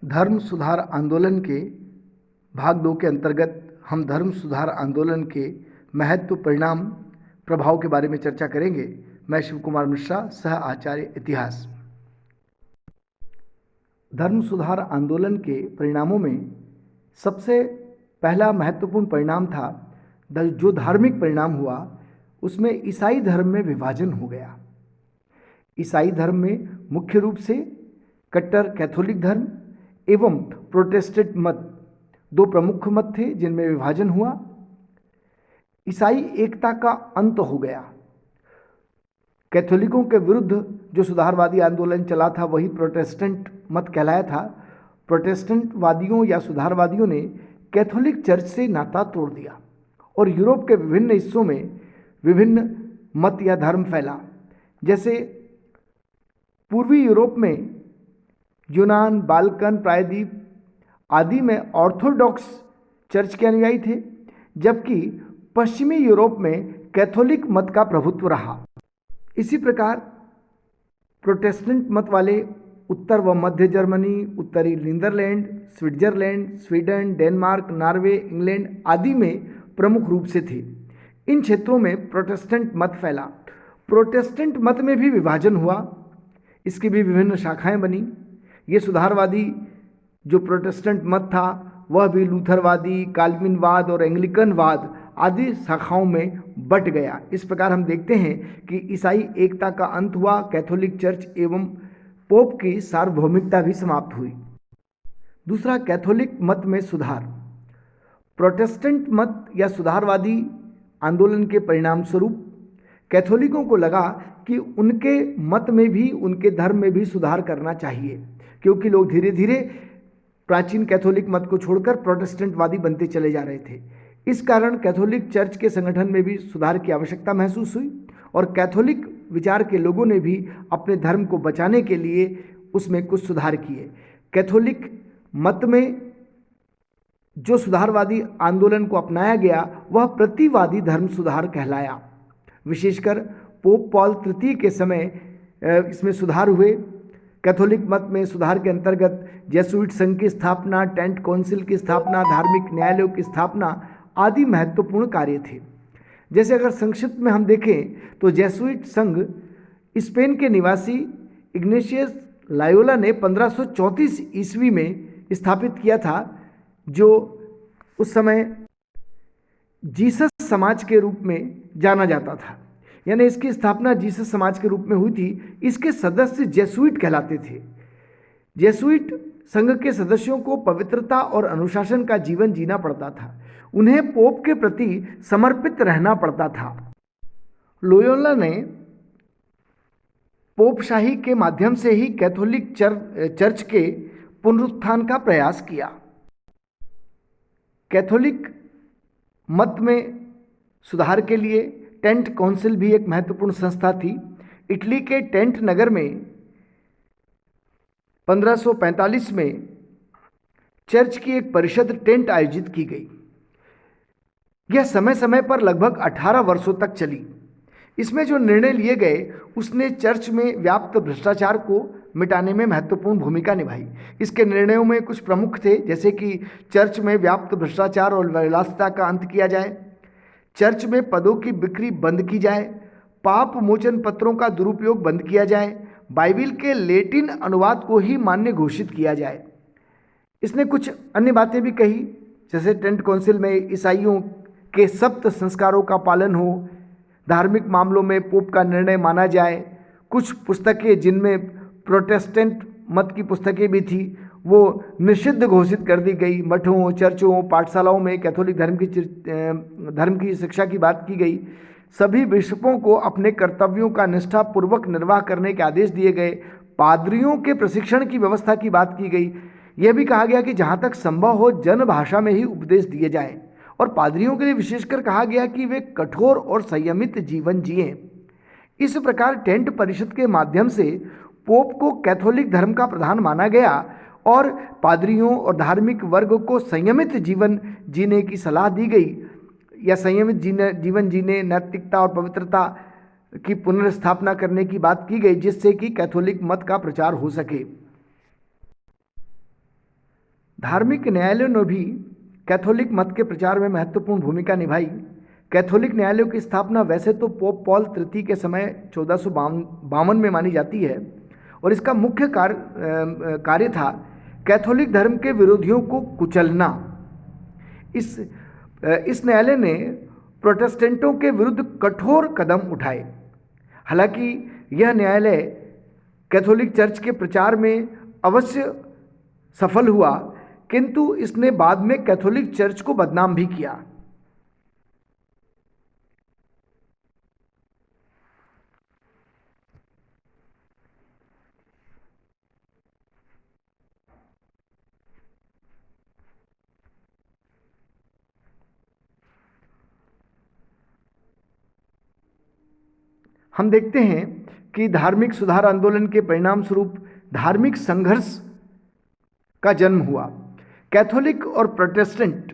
धर्म सुधार आंदोलन के भाग 2 के अंतर्गत हम धर्म सुधार आंदोलन के महत्व, परिणाम, प्रभाव के बारे में चर्चा करेंगे। मैं शिव कुमार मिश्रा, सह आचार्य इतिहास। धर्म सुधार आंदोलन के परिणामों में सबसे पहला महत्वपूर्ण परिणाम था जो धार्मिक परिणाम हुआ उसमें ईसाई धर्म में विभाजन हो गया। ईसाई धर्म में मुख्य रूप से कट्टर कैथोलिक धर्म एवं प्रोटेस्टेंट मत दो प्रमुख मत थे जिनमें विभाजन हुआ। ईसाई एकता का अंत हो गया। कैथोलिकों के विरुद्ध जो सुधारवादी आंदोलन चला था वही प्रोटेस्टेंट मत कहलाया था। प्रोटेस्टेंट वादियों या सुधारवादियों ने कैथोलिक चर्च से नाता तोड़ दिया और यूरोप के विभिन्न हिस्सों में विभिन्न मत या धर्म फैला। जैसे पूर्वी यूरोप में यूनान, बाल्कन, प्रायद्वीप आदि में ऑर्थोडॉक्स चर्च के अनुयायी थे, जबकि पश्चिमी यूरोप में कैथोलिक मत का प्रभुत्व रहा। इसी प्रकार प्रोटेस्टेंट मत वाले उत्तर व मध्य जर्मनी, उत्तरी Netherland, Switzerland, Sweden, Denmark, Norway, England आदि में प्रमुख रूप से थे। इन क्षेत्रों में प्रोटेस्टेंट मत फैला। प्रोटेस्टेंट मत में भी विभाजन हुआ, इसकी भी विभिन्न शाखाएं बनी। ये सुधारवादी जो प्रोटेस्टेंट मत था वह भी लूथरवादी, काल्विनवाद और एंग्लिकनवाद आदि शाखाओं में बट गया। इस प्रकार हम देखते हैं कि ईसाई एकता का अंत हुआ, कैथोलिक चर्च एवं पोप की सार्वभौमिकता भी समाप्त हुई। दूसरा, कैथोलिक मत में सुधार। प्रोटेस्टेंट मत या सुधारवादी आंदोलन के परिणाम स्वरूप कैथोलिकों को लगा कि उनके मत में भी, उनके धर्म में भी सुधार करना चाहिए, क्योंकि लोग धीरे धीरे प्राचीन कैथोलिक मत को छोड़कर प्रोटेस्टेंटवादी बनते चले जा रहे थे। इस कारण कैथोलिक चर्च के संगठन में भी सुधार की आवश्यकता महसूस हुई और कैथोलिक विचार के लोगों ने भी अपने धर्म को बचाने के लिए उसमें कुछ सुधार किए। कैथोलिक मत में जो सुधारवादी आंदोलन को अपनाया गया वह प्रतिवादी धर्म सुधार कहलाया। विशेषकर पोप पॉल तृतीय के समय इसमें सुधार हुए। कैथोलिक मत में सुधार के अंतर्गत जेसुइट संघ की स्थापना, टेंट काउंसिल की स्थापना, धार्मिक न्यायालयों की स्थापना आदि महत्वपूर्ण कार्य थे। जैसे अगर संक्षिप्त में हम देखें तो जेसुइट संघ स्पेन के निवासी इग्नेशियस लायोला ने 1534 ईस्वी में स्थापित किया था, जो उस समय जीसस समाज के रूप में जाना जाता था। यानी इसकी स्थापना जीसस समाज के रूप में हुई थी। इसके सदस्य जेसुइट कहलाते थे। जेसुइट संघ के सदस्यों को पवित्रता और अनुशासन का जीवन जीना पड़ता था। उन्हें पोप के प्रति समर्पित रहना पड़ता था। लोयोला ने पोपशाही के माध्यम से ही कैथोलिक चर्च के पुनरुत्थान का प्रयास किया। कैथोलिक मत में सुधार के लिए टेंट काउंसिल भी एक महत्वपूर्ण संस्था थी। इटली के टेंट नगर में 1545 में चर्च की एक परिषद टेंट आयोजित की गई। यह समय समय पर लगभग 18 वर्षों तक चली। इसमें जो निर्णय लिए गए उसने चर्च में व्याप्त भ्रष्टाचार को मिटाने में महत्वपूर्ण भूमिका निभाई। इसके निर्णयों में कुछ प्रमुख थे, जैसे कि चर्च में व्याप्त भ्रष्टाचार और विलासिता का अंत किया जाए, चर्च में पदों की बिक्री बंद की जाए, पाप मोचन पत्रों का दुरुपयोग बंद किया जाए, बाइबिल के लैटिन अनुवाद को ही मान्य घोषित किया जाए। इसने कुछ अन्य बातें भी कही, जैसे टेंट काउंसिल में ईसाइयों के सप्त संस्कारों का पालन हो, धार्मिक मामलों में पोप का निर्णय माना जाए। कुछ पुस्तकें जिनमें प्रोटेस्टेंट मत की पुस्तकें भी थी वो निषिद्ध घोषित कर दी गई। मठों, चर्चों, पाठशालाओं में कैथोलिक धर्म की शिक्षा की बात की गई। सभी बिशपों को अपने कर्तव्यों का निष्ठापूर्वक निर्वाह करने के आदेश दिए गए। पादरियों के प्रशिक्षण की व्यवस्था की बात की गई। यह भी कहा गया कि जहाँ तक संभव हो जन भाषा में ही उपदेश दिए जाएं और पादरियों के लिए विशेषकर कहा गया कि वे कठोर और संयमित जीवन जिएं। इस प्रकार टेंट परिषद के माध्यम से पोप को कैथोलिक धर्म का प्रधान माना गया और पादरियों और धार्मिक वर्ग को संयमित जीवन जीने की सलाह दी गई, या संयमित जीवन जीने, नैतिकता और पवित्रता की पुनर्स्थापना करने की बात की गई, जिससे कि कैथोलिक मत का प्रचार हो सके। धार्मिक न्यायालयों ने भी कैथोलिक मत के प्रचार में महत्वपूर्ण भूमिका निभाई। कैथोलिक न्यायालयों की स्थापना वैसे तो पोप पॉल तृतीय के समय 1452 में मानी जाती है और इसका मुख्य कार्य था कैथोलिक धर्म के विरोधियों को कुचलना। इस न्यायालय ने प्रोटेस्टेंटों के विरुद्ध कठोर कदम उठाए। हालांकि यह न्यायालय कैथोलिक चर्च के प्रचार में अवश्य सफल हुआ, किंतु इसने बाद में कैथोलिक चर्च को बदनाम भी किया। हम देखते हैं कि धार्मिक सुधार आंदोलन के परिणाम स्वरूप धार्मिक संघर्ष का जन्म हुआ। कैथोलिक और प्रोटेस्टेंट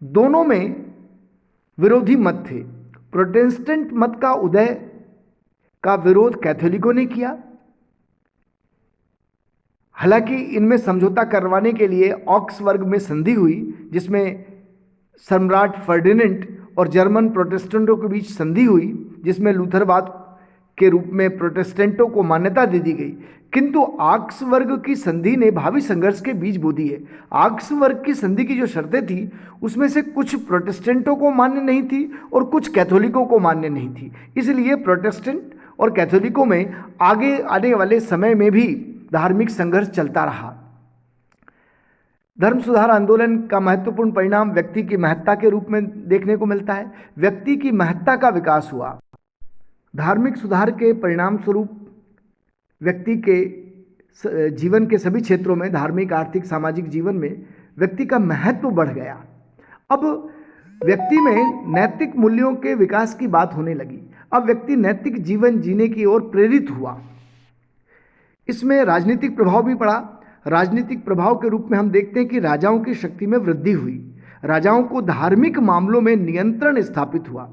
दोनों में विरोधी मत थे। प्रोटेस्टेंट मत का उदय का विरोध कैथोलिकों ने किया। हालांकि इनमें समझौता करवाने के लिए ऑक्सबर्ग में संधि हुई, जिसमें सम्राट फर्डिनेंड और जर्मन प्रोटेस्टेंटों के बीच संधि हुई, जिसमें लूथरवाद के रूप में प्रोटेस्टेंटों को मान्यता दे दी गई। किंतु ऑक्सबर्ग की संधि ने भावी संघर्ष के बीज बो दिए। ऑक्सबर्ग की संधि की जो शर्तें थी उसमें से कुछ प्रोटेस्टेंटों को मान्य नहीं थी और कुछ कैथोलिकों को मान्य नहीं थी। इसलिए प्रोटेस्टेंट और कैथोलिकों में आगे आने वाले समय में भी धार्मिक संघर्ष चलता रहा। धर्म सुधार आंदोलन का महत्वपूर्ण परिणाम व्यक्ति की महत्ता के रूप में देखने को मिलता है। व्यक्ति की महत्ता का विकास हुआ। धार्मिक सुधार के परिणाम स्वरूप व्यक्ति के जीवन के सभी क्षेत्रों में, धार्मिक, आर्थिक, सामाजिक जीवन में व्यक्ति का महत्व बढ़ गया। अब व्यक्ति में नैतिक मूल्यों के विकास की बात होने लगी। अब व्यक्ति नैतिक जीवन जीने की ओर प्रेरित हुआ। इसमें राजनीतिक प्रभाव भी पड़ा। राजनीतिक प्रभाव के रूप में हम देखते हैं कि राजाओं की शक्ति में वृद्धि हुई। राजाओं को धार्मिक मामलों में नियंत्रण स्थापित हुआ।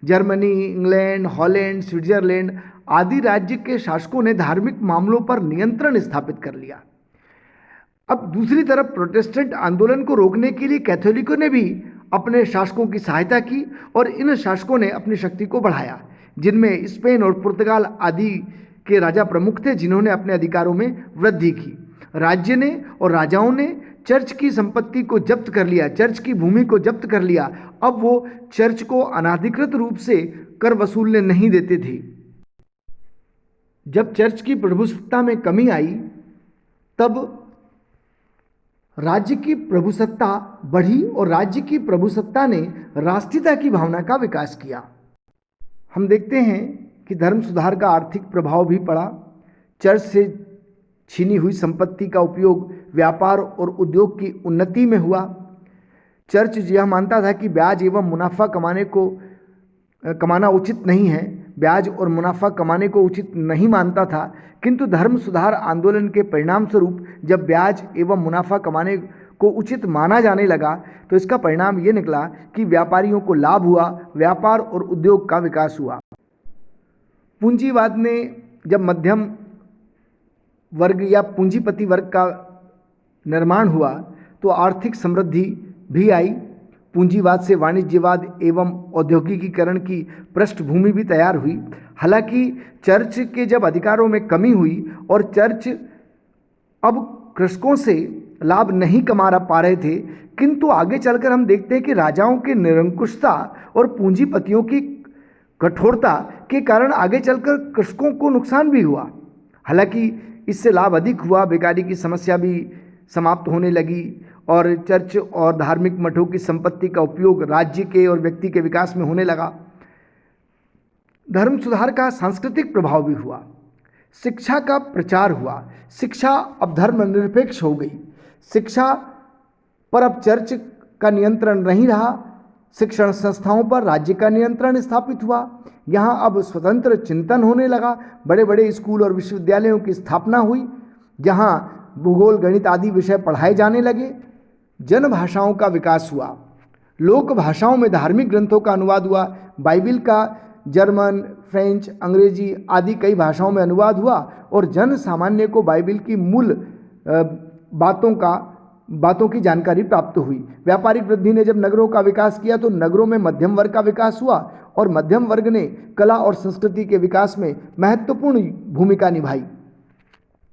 जर्मनी, इंग्लैंड, हॉलैंड, स्विट्जरलैंड आदि राज्य के शासकों ने धार्मिक मामलों पर नियंत्रण स्थापित कर लिया। अब दूसरी तरफ प्रोटेस्टेंट आंदोलन को रोकने के लिए कैथोलिकों ने भी अपने शासकों की सहायता की और इन शासकों ने अपनी शक्ति को बढ़ाया, जिनमें स्पेन और पुर्तगाल आदि के राजा प्रमुख थे, जिन्होंने अपने अधिकारों में वृद्धि की। राज्य ने और राजाओं ने चर्च की संपत्ति को जब्त कर लिया, चर्च की भूमि को जब्त कर लिया। अब वो चर्च को अनाधिकृत रूप से कर वसूलने नहीं देते थे। जब चर्च की प्रभुसत्ता में कमी आई, तब राज्य की प्रभुसत्ता बढ़ी और राज्य की प्रभुसत्ता ने राष्ट्रीयता की भावना का विकास किया। हम देखते हैं कि धर्म सुधार का आर्थिक प्रभाव भी पड़ा। चर्च से छीनी हुई संपत्ति का उपयोग व्यापार और उद्योग की उन्नति में हुआ। चर्च यह मानता था कि ब्याज एवं मुनाफा कमाना उचित नहीं है, ब्याज और मुनाफा कमाने को उचित नहीं मानता था। किंतु धर्म सुधार आंदोलन के परिणाम स्वरूप जब ब्याज एवं मुनाफा कमाने को उचित माना जाने लगा, तो इसका परिणाम ये निकला कि व्यापारियों को लाभ हुआ, व्यापार और उद्योग का विकास हुआ। पूंजीवाद ने जब मध्यम वर्ग या पूंजीपति वर्ग का निर्माण हुआ, तो आर्थिक समृद्धि भी आई। पूंजीवाद से वाणिज्यवाद एवं औद्योगिकीकरण की पृष्ठभूमि भी तैयार हुई। हालांकि चर्च के जब अधिकारों में कमी हुई और चर्च अब कृषकों से लाभ नहीं कमा पा रहे थे, किंतु आगे चलकर हम देखते हैं कि राजाओं की निरंकुशता और पूंजीपतियों की कठोरता के कारण आगे चलकर कृषकों को नुकसान भी हुआ। हालांकि इससे लाभ अधिक हुआ, बेकारी की समस्या भी समाप्त होने लगी और चर्च और धार्मिक मठों की संपत्ति का उपयोग राज्य के और व्यक्ति के विकास में होने लगा। धर्म सुधार का सांस्कृतिक प्रभाव भी हुआ। शिक्षा का प्रचार हुआ। शिक्षा अब धर्मनिरपेक्ष हो गई। शिक्षा पर अब चर्च का नियंत्रण नहीं रहा। शिक्षण संस्थाओं पर राज्य का नियंत्रण स्थापित हुआ। यहाँ अब स्वतंत्र चिंतन होने लगा। बड़े बड़े स्कूल और विश्वविद्यालयों की स्थापना हुई, जहाँ भूगोल, गणित आदि विषय पढ़ाए जाने लगे। जन भाषाओं का विकास हुआ। लोक भाषाओं में धार्मिक ग्रंथों का अनुवाद हुआ। बाइबिल का जर्मन, फ्रेंच, अंग्रेजी आदि कई भाषाओं में अनुवाद हुआ और जन सामान्य को बाइबिल की मूल बातों का बातों की जानकारी प्राप्त हुई। व्यापारिक वृद्धि ने जब नगरों का विकास किया तो नगरों में मध्यम वर्ग का विकास हुआ और मध्यम वर्ग ने कला और संस्कृति के विकास में महत्वपूर्ण भूमिका निभाई।